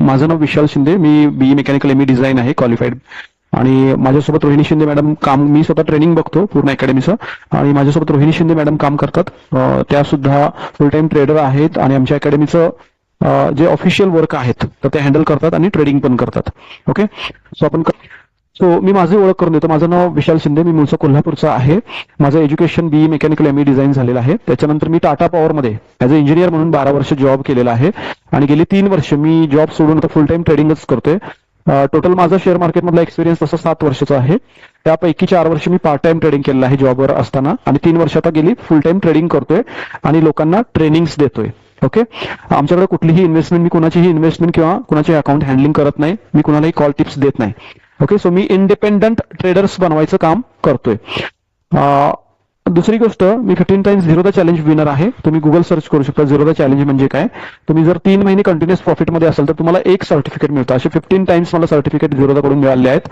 माझं नाव विशाल शिंदे, मी be mechanical ME design आहे qualified. आणि माझ्यासोबत रोहिणी शिंदे मॅडम मी स्वतः ट्रेनिंग बघतो पूर्ण अकॅडमीचं, आणि माझ्यासोबत रोहिणी शिंदे मॅडम काम करतात. त्या सुद्धा फुल टाइम ट्रेडर आहेत आणि आमच्या अकॅडमीचं जे ऑफिशियल वर्क आहेत तर ते हँडल करतात आणि ट्रेडिंग पण करतात. ओके, मी माझी ओळख करून देतो. माझं नाव विशाल शिंदे, मी मूळचा कोल्हापूरचा आहे. माझं education BE mechanical ME design झालेलं आहे. त्याच्यानंतर मी टाटा पॉवरमध्ये ॲज अ इंजिनियर म्हणून 12 वर्ष जॉब केलेला आहे आणि गेली 3 वर्ष मी जॉब सोडून आता फुल टाइम ट्रेडिंगच करतोय. टोटल माझा शेअर मार्केटमधला एक्सपिरियन्स तसा 7 वर्षाचा आहे. त्यापैकी 4 वर्ष मी पार्ट टाइम ट्रेडिंग केलेलं आहे जॉबवर असताना, आणि 3 वर्ष आता गेली फुल टाइम ट्रेडिंग करतोय आणि लोकांना ट्रेनिंग्स देतोय. ओके, आमच्याकडे कुठलीही इन्व्हेस्टमेंट, मी कुणाचीही इन्व्हेस्टमेंट किंवा कुणाचे अकाउंट हँडलिंग करत नाही. मी कुणालाही कॉल टिप्स देत नाही. ओके, सो मी इंडिपेंडंट ट्रेडर्स बनवायचं काम करतोय. दुसरी गोष्ट, मी 15 times zero the challenge winner आहे. तुम्ही गुगल सर्च करू शकता झिरो द चॅलेंज म्हणजे काय. तुम्ही जर 3 महिने कंटिन्युअस प्रॉफिटमध्ये असाल तर तुम्हाला एक सर्टिफिकेट मिळतं. असे 15 टाइम्स मला सर्टिफिकेट झिरो द कडून मिळाले आहेत.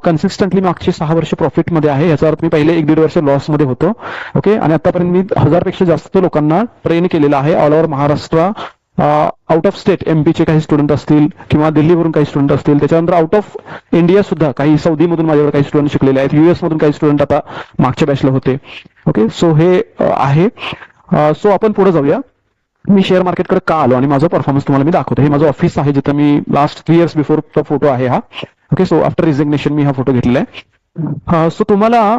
कन्सिस्टंटली मागची 6 वर्ष प्रॉफिटमध्ये आहे. याचा अर्थ मी पहिले 1-1.5 वर्ष लॉसमध्ये होतो. ओके, आणि आतापर्यंत मी 1000 पेक्षा जास्त लोकांना ट्रेन केलेलं आहे all over Maharashtra. Out of state एमपीचे काही स्टुडंट असतील किंवा दिल्लीवरून काही स्टुडंट असतील, त्याच्यानंतर आउट ऑफ इंडिया सुद्धा काही सौदीमधून माझ्याकडे काही स्टुडंट शिकलेले आहेत, युएस मधून काही स्टुडंट आता मागच्या बॅचला होते. ओके, सो हे आहे. सो आपण पुढे जाऊया. मी शेअर मार्केटकडे का आलो आणि माझा परफॉर्मन्स तुम्हाला मी दाखवतो. हे माझं ऑफिस आहे जिथं मी लास्ट 3 इयर्स बिफोरचा फोटो आहे हा. ओके, सो आफ्टर रिझिग्नेशन मी हा फोटो घेतलेला आहे. सो तुम्हाला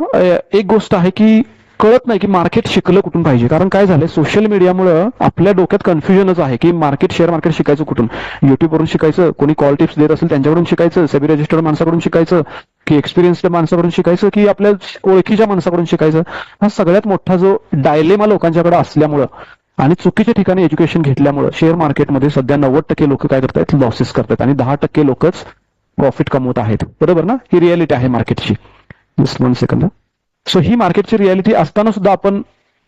एक गोष्ट आहे की कळत नाही की मार्केट शिकलं कुठून पाहिजे. कारण काय झालंय, सोशल मीडियामुळे आपल्या डोक्यात कन्फ्युजनच आहे की शेअर मार्केट शिकायचं कुठून. युट्यूबवरून शिकायचं, कोणी कॉल टिप्स देत असेल त्यांच्याकडून शिकायचं, सेबी रजिस्टर्ड माणसाकडून शिकायचं, की एक्सपिरियन्स्ड माणसाकडून शिकायचं, की आपल्या ओळखीच्या माणसाकडून शिकायचं. हा सगळ्यात मोठा जो डायलेमा लोकांच्याकडे असल्यामुळं आणि चुकीच्या ठिकाणी एज्युकेशन घेतल्यामुळे शेअर मार्केटमध्ये सध्या 90% लोक काय करतायत, लॉसेस करतात आणि 10% लोकच प्रॉफिट कमवत आहेत. बरोबर ना, ही रियालिटी आहे मार्केटची. Just 1 second. सो ही मार्केटची रियालिटी असताना सुद्धा आपण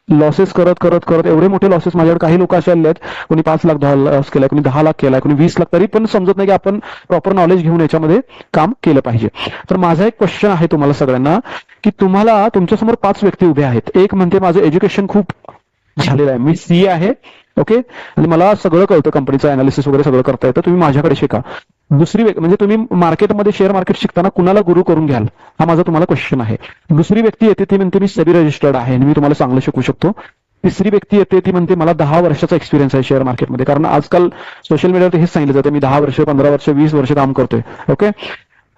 लॉसेस करत करत करत एवढे मोठे लॉसेस, माझ्याकडे काही लोक असे आले आहेत, कोणी 5 लाख लॉस केलाय, कोणी 10 लाख केलाय, कोणी 20 लाख, तरी पण समजत नाही की आपण प्रॉपर नॉलेज घेऊन याच्यामध्ये काम केलं पाहिजे. तर माझा एक क्वेश्चन आहे तुम्हाला सगळ्यांना की तुम्हाला तुमच्यासमोर 5 व्यक्ती उभे आहेत. एक म्हणते माझं एज्युकेशन खूप झालेलं आहे, मी सीए आहे. ओके, आणि मला सगळं कळतं, कंपनीचं अनालिसिस वगैरे सगळं करता येतं, तुम्ही माझ्याकडे शिका. दुसरी म्हणजे तुम्ही मार्केटमध्ये शेअर मार्केट शिकताना कुणाला गुरु करून घ्याल, हा माझा तुम्हाला क्वेश्चन आहे. दुसरी व्यक्ती येते ती म्हणते मी सेबी रजिस्टर्ड आहे आणि मी तुम्हाला चांगलं शिकू शकतो. तिसरी व्यक्ती येते ती म्हणते मला 10 वर्षाचा एक्सपिरियन्स आहे शेअर मार्केटमध्ये, कारण आजकाल सोशल मीडियावर हेच सांगितलं जातं मी 10 वर्ष 15 वर्ष 20 वर्ष काम करतोय. ओके,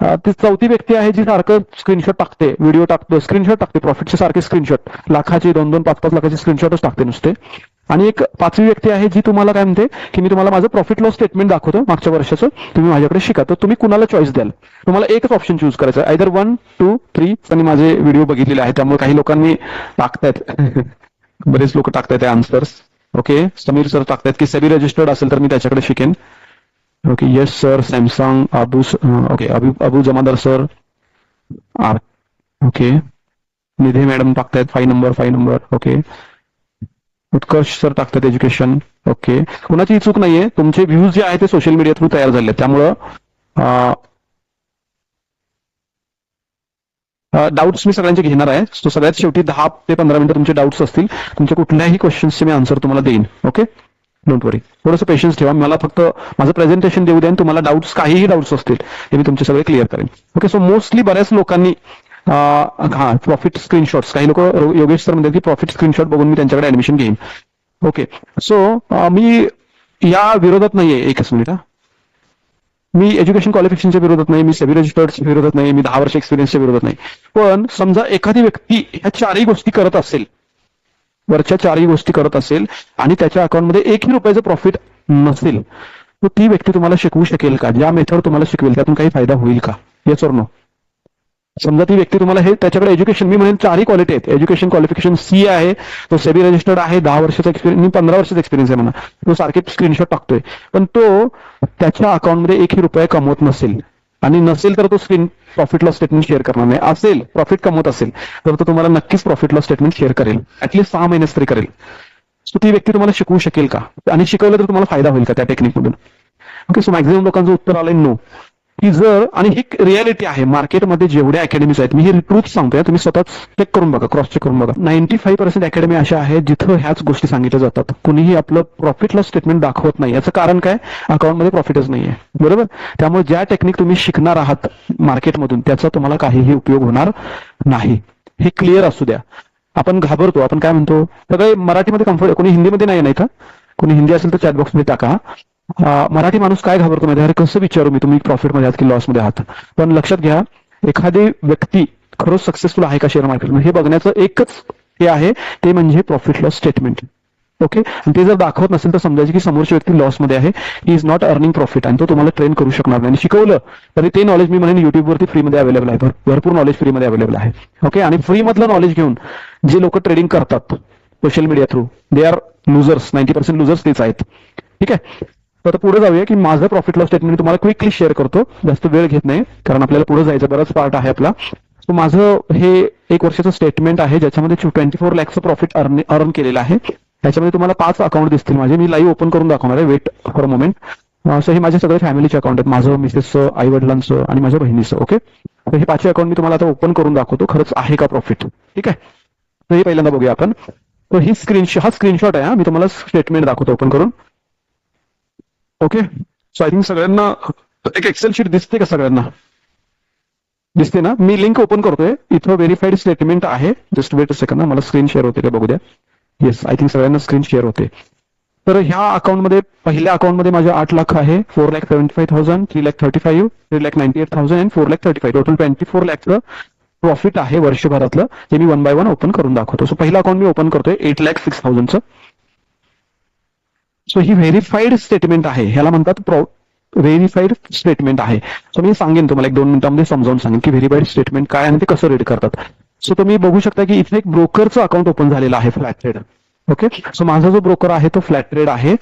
ती चौथी व्यक्ती आहे जी सारखं स्क्रीनशॉट टाकते, व्हिडिओ टाकतो, स्क्रीनशॉट टाकते, प्रॉफिटचे सारखे स्क्रीनशॉट, लाखाचे 2-2, 5-5 लाखाचे स्क्रीनशॉटच टाकते नुसते. आणि एक 5वी व्यक्ती आहे जी तुम्हाला काय म्हणते की मी तुम्हाला माझं प्रॉफिट लॉस स्टेटमेंट दाखवतो मागच्या वर्षाचं, तुम्ही माझ्याकडे शिका. तर तुम्ही कुणाला चॉईस द्याल? तुम्हाला एकच ऑप्शन चूज करायचं, आयदर 1, 2, 3. आणि माझे व्हिडिओ बघितलेले आहेत त्यामुळे काही लोकांनी टाकतायत बरेच लोक टाकतायत आन्सर्स. ओके, समीर सर टाकतायत की सेबी रजिस्टर्ड असेल तर मी त्याच्याकडे शिकेन. Okay, yes sir, Samsung, okay, Abu Jamadar sir. Okay, Nidhi madam टाकतायत 5 नंबर. ओके, उत्कर्ष सर टाकतात एज्युकेशन. ओके, कुणाची चूक नाहीये, तुमचे व्ह्यूज जे आहेत ते सोशल मीडिया थ्रू तयार झाले, त्यामुळं डाऊट्स मी सगळ्यांचे घेणार आहे. सो सगळ्यात शेवटी 10 ते 15 मिनिटं तुमचे डाऊट्स असतील, तुमच्या कुठल्याही क्वेश्चन्सचे मी आन्सर तुम्हाला देईन. ओके, डोंट वरी, थोडंसं पेशन्स ठेवा. मला फक्त माझं प्रेझेंटेशन देऊ द्या, तुम्हाला डाऊट्स काहीही डाऊट्स असतील ते मी तुमचे सगळे क्लिअर करेन. ओके, सो मोस्टली बऱ्याच लोकांनी प्रॉफिट स्क्रीनशॉट्स, काही लोक योगेश सर म्हणतात की प्रॉफिट स्क्रीनशॉट बघून मी त्यांच्याकडे ऍडमिशन घेईन. ओके, सो मी या विरोधात नाहीये. एकच मिनिट. मी एज्युकेशन क्वालिफिकेशनच्या विरोधात नाही, मी सेबी रजिस्टर्डच्या विरोधात नाही, मी 10 वर्ष एक्सपिरियन्सच्या विरोधात नाही. पण समजा एखादी व्यक्ती ह्या 4ही गोष्टी करत असेल, वरच्या 4ही गोष्टी करत असेल आणि त्याच्या अकाउंटमध्ये 1ही रुपयाचं प्रॉफिट नसेल, तर ती व्यक्ती तुम्हाला शिकवू शकेल का? ज्या मेथड तुम्हाला शिकवेल त्यातून काही फायदा होईल का? Yes or no? समजा ती व्यक्ती तुम्हाला त्याच्याकडे एज्युकेशन, मी म्हणेन 4ही क्वालिटी आहेत. एज्युकेशन क्वालिफिकेशन सी आहे, तो सेबी रजिस्टर्ड आहे, 10 वर्षाचा एक्सपिरियन्स, मी 15 वर्षाचा एक्सपिरियन्स आहे म्हणा, तो सारखे स्क्रीनशॉट टाकतोय, पण तो त्याच्या अकाउंटमध्ये 1ही रुपया कमवत नसेल आणि नसेल तर तो प्रॉफिट लॉस स्टेटमेंट शेअर करणार नाही. असेल, प्रॉफिट कमवत असेल तर तो तुम्हाला नक्कीच प्रॉफिट लॉस स्टेटमेंट शेअर करेल, ऍटलीस्ट 6 महिन्याच तरी करेल. सो ती व्यक्ती तुम्हाला शिकवू शकेल का? आणि शिकवलं तर तुम्हाला फायदा होईल का त्या टेक्निकमधून? ओके, सो मॅक्झिमम लोकांचं उत्तर आलंय नो. की जर, आणि ही रियालिटी आहे मार्केटमध्ये जेवढ्या अकॅडमीज आहेत, मी ही ट्रूथ सांगतोय, तुम्ही स्वतः चेक करून बघा, क्रॉस चेक करून बघा, 95% अकॅडमी अशा आहेत जिथं ह्याच गोष्टी सांगितल्या जातात. कुणीही आपलं प्रॉफिट लॉस स्टेटमेंट दाखवत नाही. याचं कारण काय? अकाउंटमध्ये प्रॉफिटच नाहीये, बरोबर. त्यामुळे ज्या टेक्निक तुम्ही शिकणार आहात मार्केटमधून त्याचा तुम्हाला काहीही उपयोग होणार नाही. हे क्लिअर असू द्या. आपण घाबरतो, आपण काय म्हणतो, सगळे मराठीमध्ये कम्फर्ट, कोणी हिंदीमध्ये नाही का? कोणी हिंदी असेल तर चॅट बॉक्समध्ये टाका. मराठी माणूस काय घाबरतो माहिती, अरे कसं विचारू मी तुम्ही प्रॉफिटमध्ये आहात की लॉसमध्ये आहात. पण लक्षात घ्या, एखादी व्यक्ती खरंच सक्सेसफुल आहे का शेअर मार्केटमध्ये हे बघण्याचं एकच हे आहे, ते म्हणजे प्रॉफिट लॉस स्टेटमेंट. ओके. आणि ते जर दाखवत नसेल तर समजायचे की समोरची व्यक्ती लॉसमध्ये आहे, he is not earning profit, आणि तो तुम्हाला ट्रेन करू शकणार नाही. शिकवलं तरी ते नॉलेज मी म्हणेन युट्यूबवरती फ्रीमध्ये अवेलेबल आहे, भरपूर नॉलेज फ्रीमध्ये अवेलेबल आहे. ओके. आणि फ्री मधलं नॉलेज घेऊन जे लोक ट्रेडिंग करतात social media through, they are losers. 90% losers तेच आहेत. ठीक आहे. तर आता पुढे जाऊया की माझं प्रॉफिट लॉस स्टेटमेंट तुम्हाला क्विकली शेअर करतो, जास्त वेळ घेत नाही कारण आपल्याला पुढे जायचं, बराच पार्ट आहे आपला. सो माझं हे 1 वर्षाचं स्टेटमेंट आहे ज्याच्यामध्ये 24 लाखचं प्रॉफिट अर्न केलेलं आहे. त्याच्यामध्ये तुम्हाला 5 अकाउंट दिसतील माझे, मी लाईव्ह ओपन करून दाखवणार आहे, wait for a moment. So हे माझे सगळे फॅमिलीचे अकाउंट आहेत, माझं, मिसेसचं, आई वडिलांचं आणि माझ्या बहिणीचं. ओके. तर हे 5 अकाउंट मी तुम्हाला आता ओपन करून दाखवतो, खरंच आहे का प्रॉफिट. ठीक आहे. तर हे पहिल्यांदा बघूया आपण. तर ही हा स्क्रीनशॉट आहे, मी तुम्हाला स्टेटमेंट दाखवतो ओपन करून. ओके. सो आय थिंक सगळ्यांना एक एक्सेल शीट दिसते का? सगळ्यांना दिसते ना? मी लिंक ओपन करतोय, इथं व्हेरीफाईड स्टेटमेंट आहे. जस्ट वेट अ सेकंड, मला स्क्रीन शेअर होते का बघू द्या. येस, आय थिंक सगळ्यांना स्क्रीन शेअर होते. तर ह्या अकाउंटमध्ये, पहिल्या अकाउंटमध्ये माझे 8 लाख आहे, 4,75,000, 3,35,000, 3,98,000 आणि 4,35,000, टोटल 24 लाखचं प्रॉफिट आहे वर्षभरातलं, जे मी 1 बाय 1 ओपन करून दाखवतो. सो पहिलं अकाउंट मी ओपन करतोय 8,06,000चं. सो ही व्हेरीफाईड स्टेटमेंट आहे, ह्याला म्हणतात व्हेरीफाईड स्टेटमेंट आहे. सो मी सांगेन तुम्हाला 1-2 मिनिटांमध्ये समजावून सांगेन की व्हेरीफाईड स्टेटमेंट काय आणि ते कसं रीड करतात. सो तुम्ही बघू शकता की इथे एक ब्रोकरचं अकाउंट ओपन झालेलं आहे, फ्लॅट ट्रेड. ओके. सो माझा जो ब्रोकर आहे तो फ्लॅट ट्रेड आहे.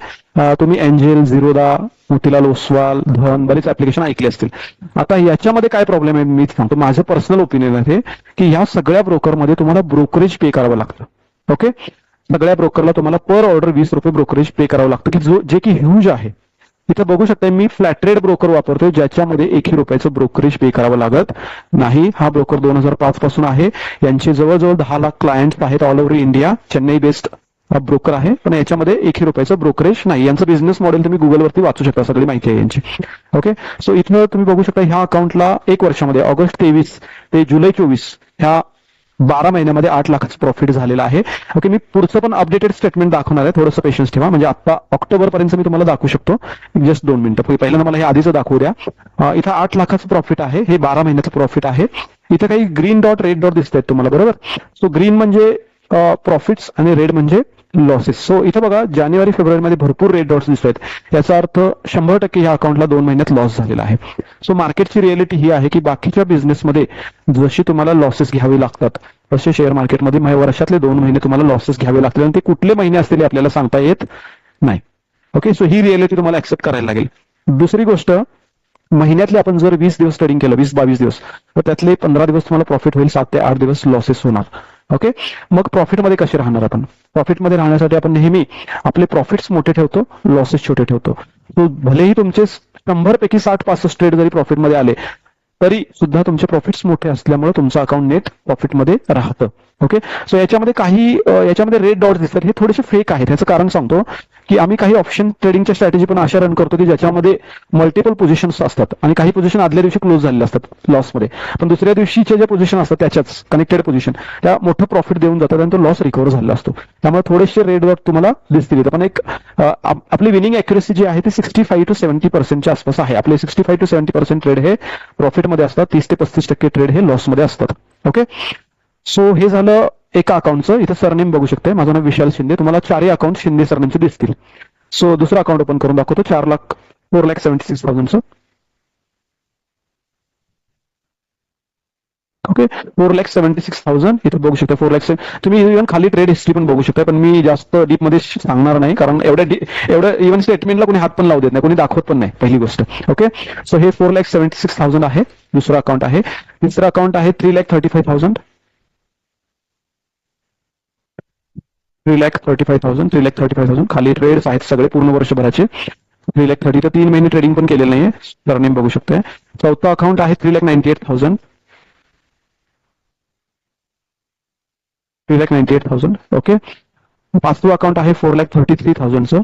तुम्ही एंजेल, झिरोदा, मोतीलाल ओसवाल, धन, बरेच ऍप्लिकेशन ऐकले असतील. आता याच्यामध्ये काय प्रॉब्लेम आहे मी सांगतो, माझं पर्सनल ओपिनियन आहे की ह्या सगळ्या ब्रोकरमध्ये तुम्हाला ब्रोकरेज पे करावं लागतं. ओके. सगळ्या ब्रोकरला तुम्हाला पर ऑर्डर 20 रुपये ब्रोकरेज पे करावं लागतं, की जे की ह्यूज आहे. इथं बघू शकता मी फ्लॅट ट्रेड ब्रोकर वापरतोय ज्याच्यामध्ये 1 रुपयाचं ब्रोकरेज पे करावं लागत नाही. हा ब्रोकर 2005 पासून आहे. यांचे जवळजवळ 10 लाख क्लायंट्स आहेत all over India. Chennai based broker आहे, पण याच्यामध्ये 1 रुपयाचं ब्रोकरेज नाही. यांचं बिझनेस मॉडेल तुम्ही गुगलवरती वाचू शकता, सगळी माहिती आहे यांची. ओके. सो इथं तुम्ही बघू शकता ह्या अकाउंटला 1 वर्षामध्ये ऑगस्ट 23 ते जुलै 24 ह्या 12 महिन्यामध्ये 8 लाखाचं प्रॉफिट झालेलं आहे. ओके. मी पुढचं पण अपडेटेड स्टेटमेंट दाखवणार आहे, थोडंसं पेशन्स ठेवा, म्हणजे आता ऑक्टोबर पर्यंत मी तुम्हाला दाखवू शकतो. जस्ट 2 मिनिटं. पहिल्यांदा मला हे आधीचं दाखवू द्या. इथं 8 लाखाचं प्रॉफिट आहे, हे 12 महिन्याचं प्रॉफिट आहे. इथं काही ग्रीन डॉट, रेड डॉट दिसत आहेत तुम्हाला, बरोबर. सो ग्रीन म्हणजे प्रॉफिट्स आणि रेड म्हणजे लॉसेस. सो इथं बघा जानेवारी फेब्रुवारीमध्ये भरपूर रेड डॉट्स दिसत आहेत, याचा अर्थ 100% ह्या अकाउंटला 2 महिन्यात लॉस झालेला आहे. सो मार्केटची रिअलिटी ही आहे की बाकीच्या बिझनेसमध्ये जशी तुम्हाला लॉसेस घ्यावी लागतात तसे शेअर मार्केटमध्ये वर्षातले 2 महिने तुम्हाला लॉसेस घ्यावे लागतील, आणि ते कुठले महिने असतील आपल्याला सांगता येत नाही. ओके. सो ही रिअलिटी तुम्हाला ऍक्सेप्ट करायला लागेल. दुसरी गोष्ट, महिन्यातले आपण जर 20 दिवस ट्रेडिंग केलं, 20-22 दिवस, तर त्यातले 15 दिवस तुम्हाला प्रॉफिट होईल, 7 ते 8 दिवस लॉसेस होणार. ओके. मग प्रॉफिटमध्ये कसे राहणार आपण? प्रॉफिटमध्ये राहण्यासाठी आपण नेहमी आपले प्रॉफिट्स मोठे ठेवतो, लॉसेस छोटे ठेवतो. भलेही तुमचे 100 पैकी 60-65 ट्रेड जरी प्रॉफिटमध्ये आले तरी सुद्धा तुमचे प्रॉफिट्स मोठे असल्यामुळे तुमचं अकाउंट नेट प्रॉफिटमध्ये राहतं. ओके. सो याच्यामध्ये रेड डॉट्स दिसतात, हे थोडेसे फेक आहेत. याचं कारण सांगतो की आम्ही काही ऑप्शन ट्रेडिंगच्या स्ट्रॅटेजी पण अशा रन करतो की ज्याच्यामध्ये मल्टिपल पोझिशन्स असतात आणि काही पोझिशन आदल्या दिवशी क्लोज झालेले असतात लॉसमध्ये, पण दुसऱ्या दिवशीच्या ज्या पोझिशन असतात त्याच्याच कनेक्टेड पोझिशन त्या मोठं प्रॉफिट देऊन जातात आणि तो लॉस रिकव्हर झालेला असतो. त्यामुळे थोडेसे रेड डॉट तुम्हाला दिसतील. पण एक आपली विनिंग अॅक्युरेसी जी आहे ती 65 to 70% आसपास आहे. आपले 65 to 70% ट्रेड हे प्रॉफिटमध्ये असतात, 30 ते 35% ट्रेड हे लॉसमध्ये असतात. ओके. सो हे झालं एका अकाउंटचं. इथं सरनेम बघू शकते, माझं नाव विशाल शिंदे. तुम्हाला 4 अकाउंट शिंदे सरनेमचे दिसतील. सो दुसरं अकाउंट ओपन करून दाखवतो, 4,76,000चं. ओके. 4,76,000 इथं बघू शकता. 4 लाख तुम्ही इव्हन खाली ट्रेड हिस्ट्री पण बघू शकता, पण मी जास्त डीप मध्ये सांगणार नाही कारण एवढं इव्हन स्टेटमेंटला कोणी हात पण लावू देत नाही, कोणी दाखवत पण नाही, पहिली गोष्ट. ओके. सो हे 4,76,000 आहे, दुसरं अकाउंट आहे. तिसरं अकाउंट आहे 3,35,000. 3,35,000 खाली ट्रेड्स आहेत सगळे पूर्ण वर्षभराचे. 3,30,000 तर 3 महिने ट्रेडिंग पण केलेलं नाहीये, सरनेम बघू शकताय. चौथा अकाउंट आहे 3,98,000. 3,98,000. ओके. पाचवं अकाउंट आहे 4,33,000चं.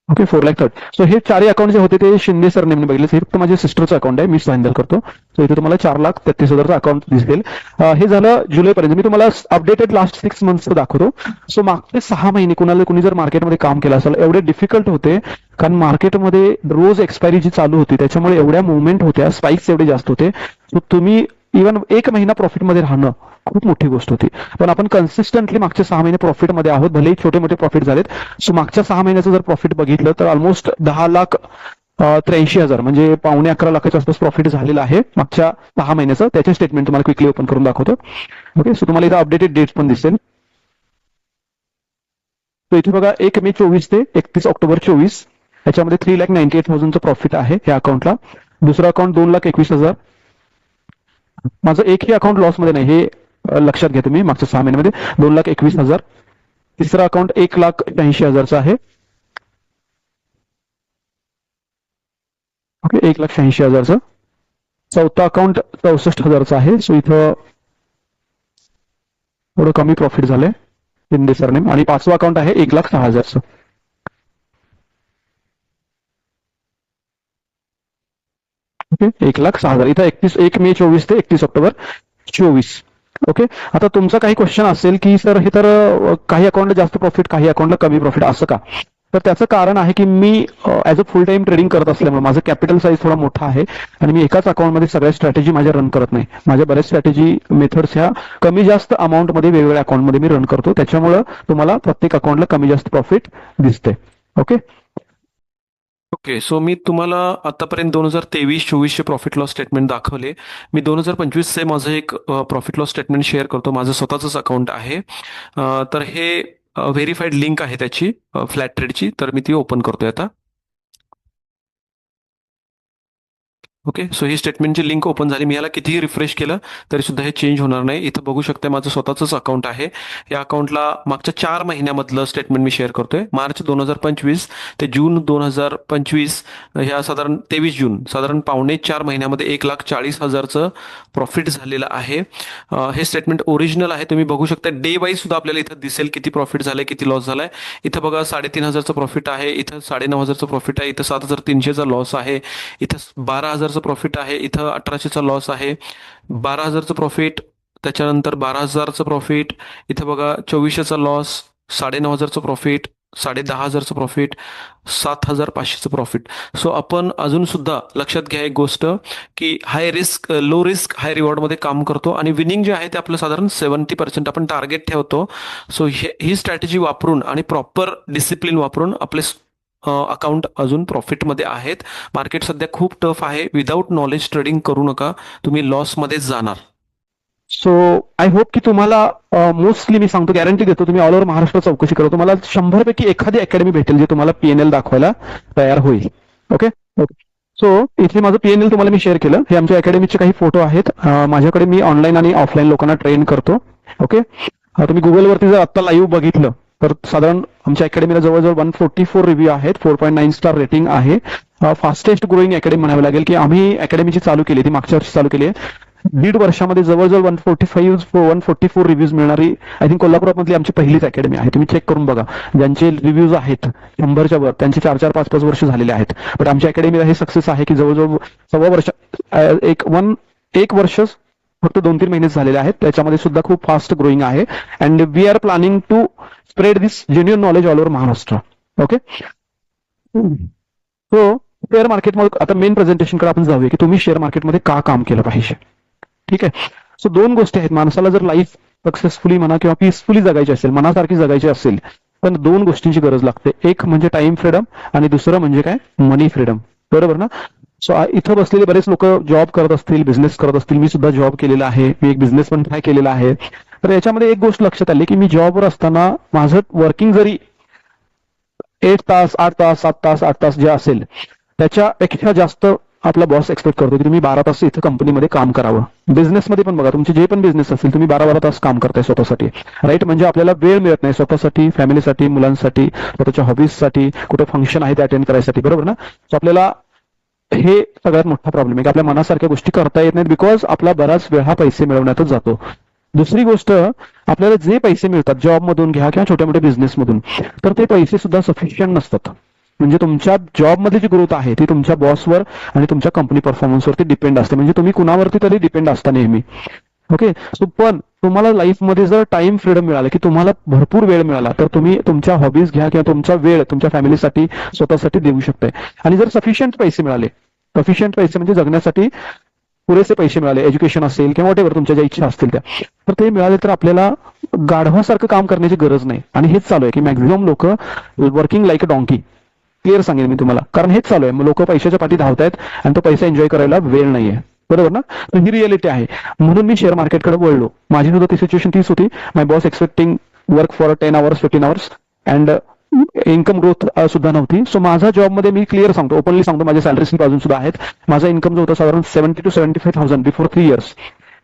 ओके, 4,30,000. सो हे चारही अकाउंट जे होते ते शिंदे सर नेमने बघितले. हे फक्त माझे सिस्टरचं अकाउंट आहे, मी हँडल करतो. सो इथे तुम्हाला 4,33,000चं अकाउंट दिसेल. हे झालं जुलैपर्यंत. मी तुम्हाला अपडेटेड लास्ट 6 मंथचं दाखवतो. सो मागचे 6 महिने कुणी जर मार्केटमध्ये काम केलं असेल, एवढे डिफिकल्ट होते कारण मार्केटमध्ये रोज एक्सपायरी जी चालू होती त्याच्यामुळे एवढ्या मुवमेंट होत्या, स्पाइक्स एवढे जास्त होते. सो तुम्ही इव्हन 1 महिना प्रॉफिटमध्ये राहणं खूप मोठी गोष्ट होती. पण आपण कन्सिस्टंटली मागचे 6 महिने प्रॉफिटमध्ये आहोत, भलेही छोटे मोठे प्रॉफिट झालेत. सो मागच्या 6 महिन्याचं जर प्रॉफिट बघितलं तर ऑलमोस्ट 10,83,000 म्हणजे 11.25 आसपास प्रॉफिट झालेलं आहे मागच्या 6 महिन्याचं. त्याचे स्टेटमेंट तुम्हाला क्विकली ओपन करून दाखवतो. ओके, सो तुम्हाला इथं अपडेटेड डेट्स पण दिसेल. तो इथे बघा 1 मे 24 ते 31 ऑक्टोबर 24 याच्यामध्ये 3,98,000चं प्रॉफिट आहे या अकाउंटला. दुसरं अकाउंट 2,21,000. माझं एकही अकाउंट लॉसमध्ये नाही, हे लक्षात घ्या तुम्ही. मागच्या 6 महिन्यामध्ये 2,21,000. तिसरं अकाउंट 1,80,000चं आहे. ओके, 1,80,000चं. चौथा अकाउंट 64,000चं आहे. सो इथं थोडं कमी प्रॉफिट झालंय शिंदे सरनेम. आणि पाचवं अकाउंट आहे 1,06,000चं. ओके, 1,06,000. इथं 1 मे 24 ते 31 ऑक्टोबर 24. ओके. आता तुमचा काही क्वेश्चन असेल की सर हे तर काही अकाउंटला जास्त प्रॉफिट, काही अकाउंटला कमी प्रॉफिट, असं का? तर त्याचं कारण आहे की मी as a full time trading करत असल्यामुळे माझं कॅपिटल साईज थोडा मोठा आहे आणि मी एकाच अकाउंटमध्ये सगळ्या स्ट्रॅटेजी माझ्या रन करत नाही. माझ्या बऱ्याच स्ट्रॅटेजी मेथड्स ह्या कमी जास्त अमाऊंटमध्ये वेगवेगळ्या अकाउंटमध्ये मी रन करतो. त्याच्यामुळे तुम्हाला प्रत्येक अकाउंटला कमी जास्त प्रॉफिट दिसते. ओके. ओके. सो मी तुम्हाला आतापर्यंत 2023-24चे प्रॉफिट लॉस स्टेटमेंट दाखवले. मी 2025चे माझं एक प्रॉफिट लॉस स्टेटमेंट शेअर करतो. माझं स्वतःचंच अकाउंट आहे. तर हे व्हेरीफाईड लिंक आहे त्याची फ्लॅट ट्रेडची, तर मी ती ओपन करतोय आता. ओके. सो ही स्टेटमेंटची लिंक ओपन झाली. मी याला कितीही रिफ्रेश केलं तरी सुद्धा हे चेंज होणार नाही. इथं बघू शकता माझं स्वतःचंच अकाउंट आहे. या अकाउंटला मागच्या 4 महिन्यामधलं स्टेटमेंट मी शेअर करतोय. मार्च 2025 ते जून 2025 ह्या साधारण 23 जून साधारण 4.25 महिन्यामध्ये 1,40,000चं प्रॉफिट झालेलं आहे. हे स्टेटमेंट ओरिजिनल आहे. तुम्ही बघू शकता डे वाईज सुद्धा आपल्याला इथं दिसेल किती प्रॉफिट झालंय, किती लॉस झालाय. इथं बघा 3,500चं प्रॉफिट आहे, इथं 9,500चं प्रॉफिट आहे, इथं 7,300चा लॉस आहे, इथं 12,000चं प्रॉफिट आहे, इथं 1,800चा लॉस आहे, 12,000चं प्रॉफिट, त्याच्यानंतर 12,000चं प्रॉफिट, इथं बघा 2,400चा लॉस, 9,500चं प्रॉफिट, 10,500चं प्रॉफिट, 7,500चं प्रॉफिट. सो आपण अजून सुद्धा लक्षात घ्या एक गोष्ट की लो रिस्क हाय रिवॉर्डमध्ये काम करतो आणि विनिंग जे आहे ते आपलं साधारण 70% आपण टार्गेट ठेवतो. सो ही स्ट्रॅटेजी वापरून आणि प्रॉपर डिसिप्लिन वापरून आपले अकाउंट अजून प्रॉफिटमध्ये आहेत. मार्केट सध्या खूप टफ आहे. विदाऊट नॉलेज ट्रेडिंग करू नका, तुम्ही लॉसमध्येच जाणार. सो आय होप की तुम्हाला मोस्टली मी सांगतो, गॅरंटी देतो, तुम्ही ऑल ओव्हर महाराष्ट्र चौकशी करा, तुम्हाला 100 पैकी एखादी अकॅडमी भेटेल जे तुम्हाला पीएनएल दाखवायला तयार होईल. ओके. ओके. सो इथे माझं पीएनएल तुम्हाला मी शेअर केलं. हे आमच्या अकॅडमीचे काही फोटो आहेत. माझ्याकडे मी ऑनलाईन आणि ऑफलाईन लोकांना ट्रेन करतो. ओके. तुम्ही गुगलवरती जर आता लाईव्ह बघितलं तर साधारण आमच्या अकॅडमीला जवळजवळ 144 रिव्ह्यू आहेत, 4.9 स्टार रेटिंग आहे. फास्टेस्ट ग्रोईंग अकॅडमी म्हणावी लागेल की आम्ही अकॅडमीची चालू केली, ती मागच्या वर्षी चालू केली आहे. 1.5 वर्षामध्ये जवळजवळ 144 रिव्ह्यूज मिळणारी आय थिंक कोल्हापुरातली आमची पहिलीच अकॅडमी आहे. तुम्ही चेक करून बघा, ज्यांचे रिव्ह्यूज आहेत 100च्या वर त्यांचे 4-4, 5-5 वर्ष झालेले आहेत. बट आमच्या अकॅडमीला हे सक्सेस आहे की जवळजवळ 1 वर्ष फक्त 2-3 महिनेच झालेले आहेत. त्याच्यामध्ये सुद्धा खूप फास्ट ग्रोईंग आहे. And we are planning to spread this genuine knowledge all over Maharashtra. Okay. So share मार्केटमध्ये आता मेन प्रेझेंटेशनकडे आपण जाऊया की तुम्ही शेअर मार्केटमध्ये का काम केलं पाहिजे. ठीक आहे. सो 2 गोष्टी आहेत. माणसाला जर लाईफ सक्सेसफुली म्हणा किंवा पीसफुली जगायची असेल, मनासारखी जगायची असेल, तर 2 गोष्टींची गरज लागते. एक म्हणजे टाइम फ्रीडम आणि दुसरं म्हणजे काय, मनी फ्रीडम. बरोबर ना? सो इथं बसलेले बरेच लोक जॉब करत असतील, बिझनेस करत असतील. मी सुद्धा जॉब केलेला आहे, मी एक बिझनेस पण ट्राय केलेला आहे. तर याच्यामध्ये एक गोष्ट लक्षात आली की मी जॉबवर असताना माझं वर्किंग जरी 8 तास, 8 तास, 7 तास, 8 तास जे असेल त्याच्यापेक्षा जास्त आपला बॉस एक्सपेक्ट करतो की तुम्ही 12 तास इथं कंपनीमध्ये काम करावं. बिझनेसमध्ये पण बघा, तुमचे जे पण बिझनेस असतील तुम्ही 12 तास काम करताय स्वतःसाठी, राईट. म्हणजे आपल्याला वेळ मिळत नाही स्वतःसाठी, फॅमिलीसाठी, मुलांसाठी, स्वतःच्या हॉबीजसाठी, कुठे फंक्शन आहे ते अटेंड करायसाठी, बरोबर ना. सो आपल्याला हे सगळ्यात मोठा प्रॉब्लेम आहे की आपल्या मनासारख्या गोष्टी करता येत नाहीत, बिकॉज आपला बराच वेळ हा पैसे मिळवण्यातच जातो. दुसरी गोष्ट, आपल्याला जे पैसे मिळतात जॉबमधून घ्या किंवा छोट्या मोठ्या बिझनेसमधून, तर ते पैसे सुद्धा सफिशियंट नसतात. म्हणजे तुमच्या जॉबमध्ये जी ग्रोथ आहे ती तुमच्या बॉसवर आणि तुमच्या कंपनी परफॉर्मन्सवरती डिपेंड असते. म्हणजे तुम्ही कुणावरती तरी डिपेंड असता नेहमी. ओके. सो पण तुम्हाला लाईफमध्ये जर टाइम फ्रीडम मिळालं, की तुम्हाला भरपूर वेळ मिळाला, तर तुम्ही तुमच्या हॉबीज घ्या किंवा तुमचा वेळ तुमच्या फॅमिलीसाठी, स्वतःसाठी देऊ शकताय. आणि जर सफिशियंट पैसे मिळाले, सफिशियंट पैसे म्हणजे जगण्यासाठी पुरेसे पैसे मिळाले, एज्युकेशन असेल किंवा वॉटेवर तुमच्या ज्या इच्छा असतील त्या, तर ते मिळाले तर आपल्याला गाढवासारखं काम करण्याची गरज नाही. आणि हेच चालू आहे की मॅक्झिमम लोक working like a donkey. Clear सांगेन मी तुम्हाला, कारण हेच चालू आहे. लोक पैशाच्या पाठी धावतायत आणि तो पैसा एन्जॉय करायला वेळ नाहीये, बरोबर ना. तर ही रिअलिटी आहे. म्हणून मी शेअर मार्केटकडे वळलो. माझी सुद्धा ती सिच्युएशन तीच होती. My boss expecting work for 10 hours 15 hours and income growth सुद्धा नव्हती. सो माझा जॉबमध्ये मी क्लिअर सांगतो, ओपनली सांगतो, माझे सॅलरी स्लिप अजून सुद्धा आहेत. माझा इन्कम जो होता साधारण 70 to 75,000 बिफोर 3 years,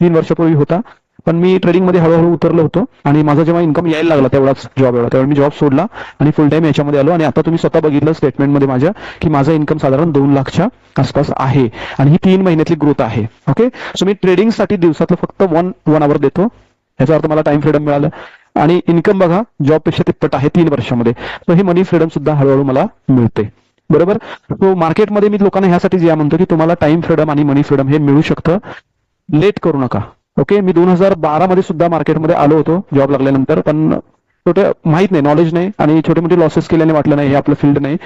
3 वर्षापूर्वी होता. पण मी ट्रेडिंगमध्ये हळूहळू उतरलो होतो आणि माझा जेव्हा इन्कम यायला लागला तेवढाच जॉब एवढा, त्यावेळी मी जॉब सोडला आणि फुल टाइम याच्यामध्ये आलो. आणि आता तुम्ही स्वतः बघितलं स्टेटमेंटमध्ये माझ्या की माझा इन्कम साधारण 2 लाखच्या आसपास आहे आणि ही 3 महिन्यातली ग्रोथ आहे. ओके. सो मी ट्रेडिंगसाठी दिवसातलं फक्त 1 hour देतो. याचा अर्थ मला टाइम फ्रीडम मिळालं आणि इन्कम बघा जॉबपेक्षा तिप्पट आहे 3 वर्षामध्ये. सो ही मनी फ्रीडम सुद्धा हळूहळू मला मिळते, बरोबर. सो मार्केटमध्ये मी लोकांना ह्यासाठी जे म्हणतो की तुम्हाला टाइम फ्रीडम आणि मनी फ्रीडम हे मिळू शकतं, लेट करू नका. ओके. मी 2012 मध्ये सुद्धा मार्केटमध्ये आलो होतो जॉब लागल्यानंतर, पण छोटे माहित नाही, नॉलेज नाही आणि छोटे मोठे लॉसेस केल्याने वाटलं नाही हे आपलं फील्ड नाही.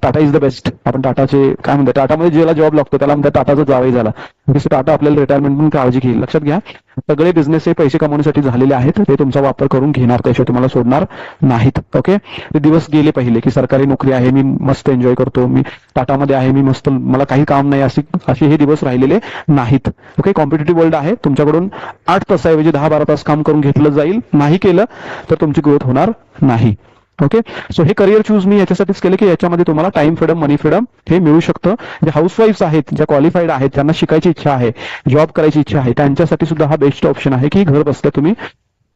Tata is the best. आपण टाटाचे काय म्हणतात, टाटामध्ये ज्याला जॉब लागतो त्याला म्हणतात टाटाचा जावई झाला. टाटा आपल्याला रिटायरमेंट पण काळजी घेईल. लक्षात घ्या, सगळे बिझनेस हे पैसे कमवण्यासाठी झालेले आहेत, ते तुमचा वापर करून घेणार, त्याशिवाय तुम्हाला सोडणार नाहीत. ओके. ते दिवस गेले पहिले की सरकारी नोकरी आहे, मी मस्त एन्जॉय करतो, मी टाटामध्ये आहे, मी मस्त, मला काही काम नाही, असे हे दिवस राहिलेले नाहीत. ओके. कॉम्पिटेटिव्ह वर्ल्ड आहे. तुमच्याकडून 8 तासाऐवजी 10-12 तास काम करून घेतलं जाईल. नाही केलं तर तुमची ग्रोथ होणार नाही. ओके. सो हे करिअर चूज मी याच्यासाठीच केलं की याच्यामध्ये तुम्हाला टाइम फ्रीडम, मनी फ्रीडम हे मिळू शकतं. जे हाऊसवाईफ्स आहेत, ज्या क्वालिफाईड आहेत, ज्यांना शिकायची इच्छा आहे, जॉब करायची इच्छा आहे, त्यांच्यासाठी सुद्धा हा बेस्ट ऑप्शन आहे की घर बसल्या तुम्ही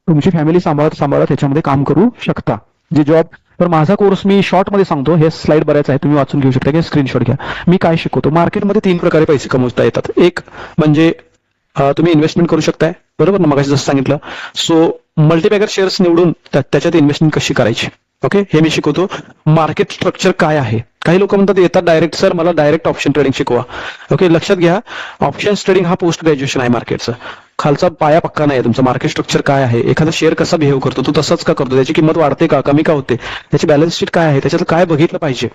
तुमची फॅमिली सांभाळत याच्यामध्ये काम करू शकता. जे जॉब, तर माझा कोर्स मी शॉर्ट मध्ये सांगतो, हे स्लाइड बऱ्याच आहे, तुम्ही वाचून घेऊ शकता की स्क्रीनशॉट घ्या. मी काय शिकवतो, मार्केटमध्ये 3 प्रकारे पैसे कमवता येतात. एक म्हणजे तुम्ही इन्व्हेस्टमेंट करू शकताय, बरोबर ना, मगाशी जसं सांगितलं. सो मल्टीबॅगर शेअर्स निवडून त्याच्यात इन्व्हेस्टमेंट कशी करायची, ओके, हे मी शिकवतो. मार्केट स्ट्रक्चर काय आहे. काही लोक म्हणतात येतात डायरेक्ट, सर मला डायरेक्ट ऑप्शन ट्रेडिंग शिकवा. ओके. लक्षात घ्या, ऑप्शन ट्रेडिंग हा पोस्ट ग्रॅज्युएशन आहे मार्केटचा, खालचा पाया पक्का नाही. तुमचं मार्केट स्ट्रक्चर काय आहे, एखादा शेअर कसा बिहेव करतो, तो तसाच का करतो, त्याची किंमत वाढते का, कमी का होते, त्याची बॅलन्स शीट काय आहे, त्याच्यात काय बघितलं पाहिजे.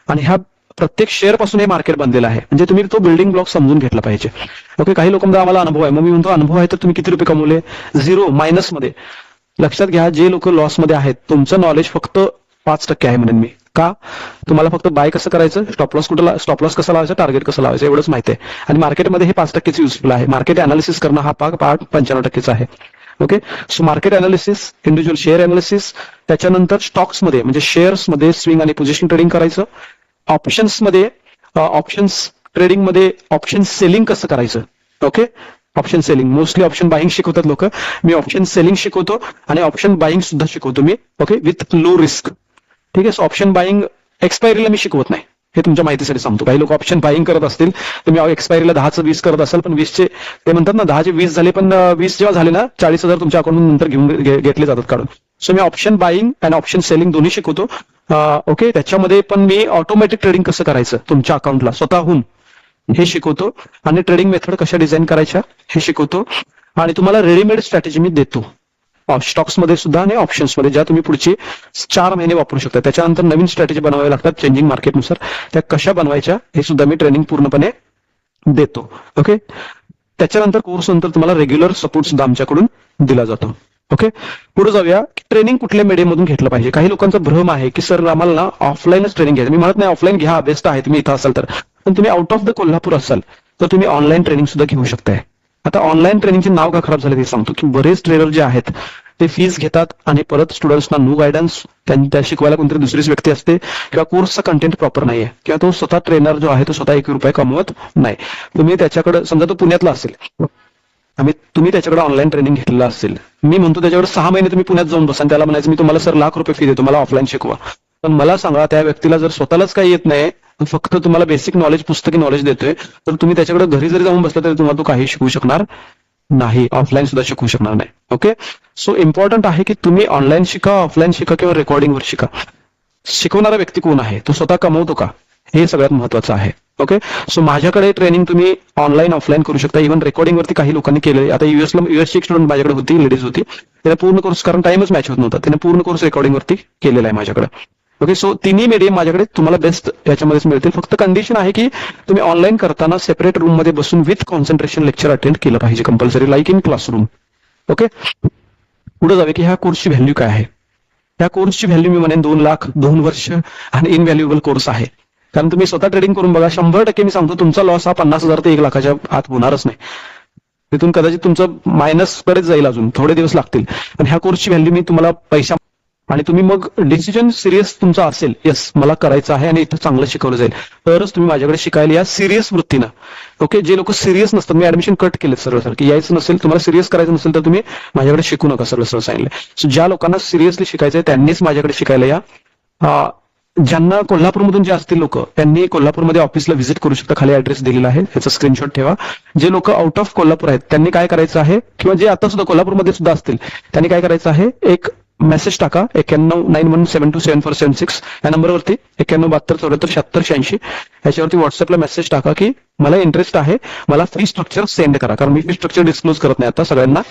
आणि ह्या प्रत्येक शेअर पासून हे मार्केट बनलेलं आहे. म्हणजे तुम्ही तो बिल्डिंग ब्लॉक समजून घेतला पाहिजे. ओके. काही लोक म्हणतात आम्हाला अनुभव आहे, मग मी म्हणतो अनुभव आहे तर तुम्ही किती रुपये कमवले, 0, मायनस मध्ये. लक्षात घ्या, जे लोक लॉस मध्ये आहेत तुमचं नॉलेज फक्त 5% आहे म्हणेन मी. का, तुम्हाला फक्त बाय कसं करायचं, स्टॉप लॉस कसा लावायचा, टार्गेट कसं लावायचं एवढंच माहिती आहे. आणि मार्केटमध्ये हे 5%च युजफुल आहे. मार्केट अनालिसिस करणं हा पार्ट 95% आहे. Okay. So market analysis, individual share analysis, त्याच्यानंतर स्टॉक्स मध्ये म्हणजे शेअर्स मध्ये स्विंग आणि पोझिशन ट्रेडिंग करायचं. ऑप्शन्स मध्ये, ऑप्शन्स ट्रेडिंग मध्ये ऑप्शन सेलिंग कसं करायचं. Okay. Option selling, mostly option buying शिकवतात लोक, मी ऑप्शन सेलिंग शिकवतो आणि ऑप्शन बाईंग सुद्धा शिकवतो मी. ओके. With low risk. ठीक आहे. सो ऑप्शन बाईंग एक्सपायरीला मी शिकवत नाही, हे तुमच्या माहितीसाठी सांगतो. काही लोक ऑप्शन बाईंग करत असतील, तुम्ही एक्सपायरीला 10चं 20 करत असाल, पण 20चे ते म्हणतात ना 10चे 20 झाले, पण 20 जेव्हा झाले ना 40,000 तुमच्या अकाउंट नंतर घेतले जातात काढून. सो मी ऑप्शन बाईंग आणि ऑप्शन सेलिंग दोन्ही शिकवतो. ओके. त्याच्यामध्ये पण मी ऑटोमॅटिक ट्रेडिंग कसं करायचं तुमच्या अकाउंटला स्वतःहून हे शिकवतो आणि ट्रेडिंग मेथड कशा डिझाईन करायच्या हे शिकवतो. आणि तुम्हाला रेडीमेड स्ट्रॅटेजी मी देतो स्टॉक्स मध्ये सुद्धा आणि ऑप्शन्स मध्ये, ज्या तुम्ही पुढचे 4 महिने वापरू शकता. त्याच्यानंतर नवीन स्ट्रॅटेजी बनवाव्या लागतात चेंजिंग मार्केटनुसार, त्या कशा बनवायच्या हे सुद्धा मी ट्रेनिंग पूर्णपणे देतो. ओके. त्याच्यानंतर कोर्स नंतर तुम्हाला रेग्युलर सपोर्ट सुद्धा आमच्याकडून दिला जातो. ओके. पुढे जाऊया की ट्रेनिंग कुठल्या मीडियम मधून घेतलं पाहिजे. काही लोकांचा भ्रम आहे की सर आम्हाला ना ऑफलाईनच ट्रेनिंग घ्यायचं. मी म्हणत नाही ऑफलाईन घ्या, बेस्ट आहे तुम्ही इथं असाल तर, पण तुम्ही आउट ऑफ द कोल्हापूर असाल तर तुम्ही ऑनलाईन ट्रेनिंग सुद्धा घेऊ शकताय. आता ऑनलाईन ट्रेनिंगचे नाव का खराब झाले ते सांगतो की बरेच ट्रेडर जे आहेत ते फीज घेतात आणि परत स्टुडंट्सना नो गायडन्स, त्या शिकवायला कोणतरी दुसरीच व्यक्ती असते, किंवा कोर्सचा कंटेंट प्रॉपर नाहीये, किंवा तो स्वतः ट्रेनर जो आहे तो स्वतः 1 रुपया कमवत नाही. तुम्ही त्याच्याकडे, समजा तो पुण्यातला असेल, तुम्ही त्याच्याकडे ऑनलाईन ट्रेनिंग घेतलेलं असेल, मी म्हणतो त्याच्याकडे 6 महिने तुम्ही पुण्यात जाऊन बसा आणि त्याला म्हणायचं मी तुम्हाला सर लाख रुपये फी देतो, मला ऑफलाईन शिकवा. पण मला सांगा, त्या व्यक्तीला जर स्वतःलाच काही येत नाही, फक्त तुम्हाला बेसिक नॉलेज, पुस्तकी नॉलेज देतोय, तर तुम्ही त्याच्याकडे घरी जरी जाऊन बसला तरी तुम्हाला तो काही शिकवू शकणार नाही, ऑफलाईन सुद्धा शिकवू शकणार नाही. ओके, सो इम्पॉर्टंट आहे की तुम्ही ऑनलाईन शिका, ऑफलाईन शिका किंवा रेकॉर्डिंगवर शिका. शिकवणारा व्यक्ती कोण आहे, तो स्वतः कमवतो का, हे सगळ्यात महत्वाचं आहे. ओके, सो माझ्याकडे ट्रेनिंग तुम्ही ऑनलाईन ऑफलाईन करू शकता. इव्हन रेकॉर्डिंग वरती काही लोकांनी केले. आता युएसची एक स्टुडंट माझ्याकडे होती, लेडीज होती, तिने पूर्ण कोर्स, कारण टाइमच मॅच होत नव्हता, तिने पूर्ण कोर्स रेकॉर्डिंग वरती केलेला आहे माझ्याकडे. ओके, सो तिन्ही मीडियम माझ्याकडे तुम्हाला बेस्ट याच्यामध्येच मिळतील. फक्त कंडिशन आहे की तुम्ही ऑनलाईन करताना सेपरेट रूम मध्ये बसून विथ कॉन्सन्ट्रेशन लेक्चर अटेंड केलं पाहिजे compulsory, like in classroom. Okay, पुढे जावे की ह्या कोर्सची व्हॅल्यू काय आहे. ह्या कोर्सची व्हॅल्यू मी म्हणेन 2 लाख, 2 वर्ष आणि इनव्हॅल्युएबल कोर्स आहे. कारण तुम्ही स्वतः ट्रेडिंग करून बघा, 100% मी सांगतो तुमचा लॉस हा 50,000 ते 1 लाखाच्या आत होणारच नाही. तिथून कदाचित तुमचं मायनस कडेच जाईल, अजून थोडे दिवस लागतील. पण ह्या कोर्सची व्हॅल्यू मी तुम्हाला पैसा, आणि तुम्ही मग डिसिजन सिरियस तुमचा असेल, येस मला करायचं आहे आणि इथं चांगलं शिकवलं जाईल, तरच तुम्ही माझ्याकडे शिकायला या सिरियस वृत्तीनं. ओके, जे लोक सिरियस नसतात, मी ऍडमिशन कट केले सरळ सर, की यायचं नसेल, तुम्हाला सिरियस करायचं नसेल तर तुम्ही माझ्याकडे शिकू नका, सरळ सरळ सांगितलं. सो ज्या लोकांना सिरियसली शिकायचंय त्यांनीच माझ्याकडे शिकायला या. ज्यांना कोल्हापूरमधून जे असतील लोक, त्यांनी कोल्हापूरमध्ये ऑफिसला व्हिजिट करू शकता, खाली ऍड्रेस दिलेला आहे, त्याचा स्क्रीनशॉट ठेवा. जे लोक आउट ऑफ कोल्हापूर आहेत त्यांनी काय करायचं आहे, किंवा जे आता सुद्धा कोल्हापूरमध्ये सुद्धा असतील त्यांनी काय करायचं आहे, एक मेसेज टाका 9191727476 या नंबरवरती, 9172747486 याच्यावरती व्हॉट्सअपला मेसेज टाका की मला इंटरेस्ट आहे, मला फी स्ट्रक्चर सेंड करा. कारण मी फी स्ट्रक्चर डिस्क्लोज करत नाही आता सगळ्यांना.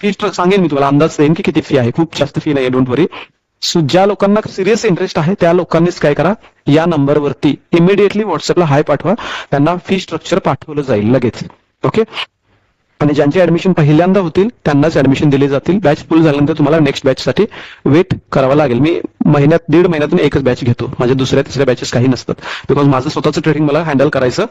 फी स्ट्रक्चर सांगेन मी तुम्हाला, अंदाज देईन की किती फी आहे, खूप जास्त फी नाही, डोंट वरी. सो ज्या लोकांना सिरियस इंटरेस्ट आहे त्या लोकांनीच काय करा, या नंबरवरती इमिडिएटली व्हॉट्सअपला हाय पाठवा, त्यांना फी स्ट्रक्चर पाठवलं जाईल लगेच. ओके, आणि ज्यांचे ऍडमिशन पहिल्यांदा होतील त्यांनाच ऍडमिशन दिले जातील. बॅच फुल झाल्यानंतर तुम्हाला नेक्स्ट बॅच साठी वेट करावा लागेल. मी महिन्यात, 1.5 महिन्यातून एकच बॅच घेतो, माझ्या दुसऱ्या तिसऱ्या बॅचेस काही नसतात, बिकॉज माझं स्वतःचं ट्रेनिंग मला हँडल करायचं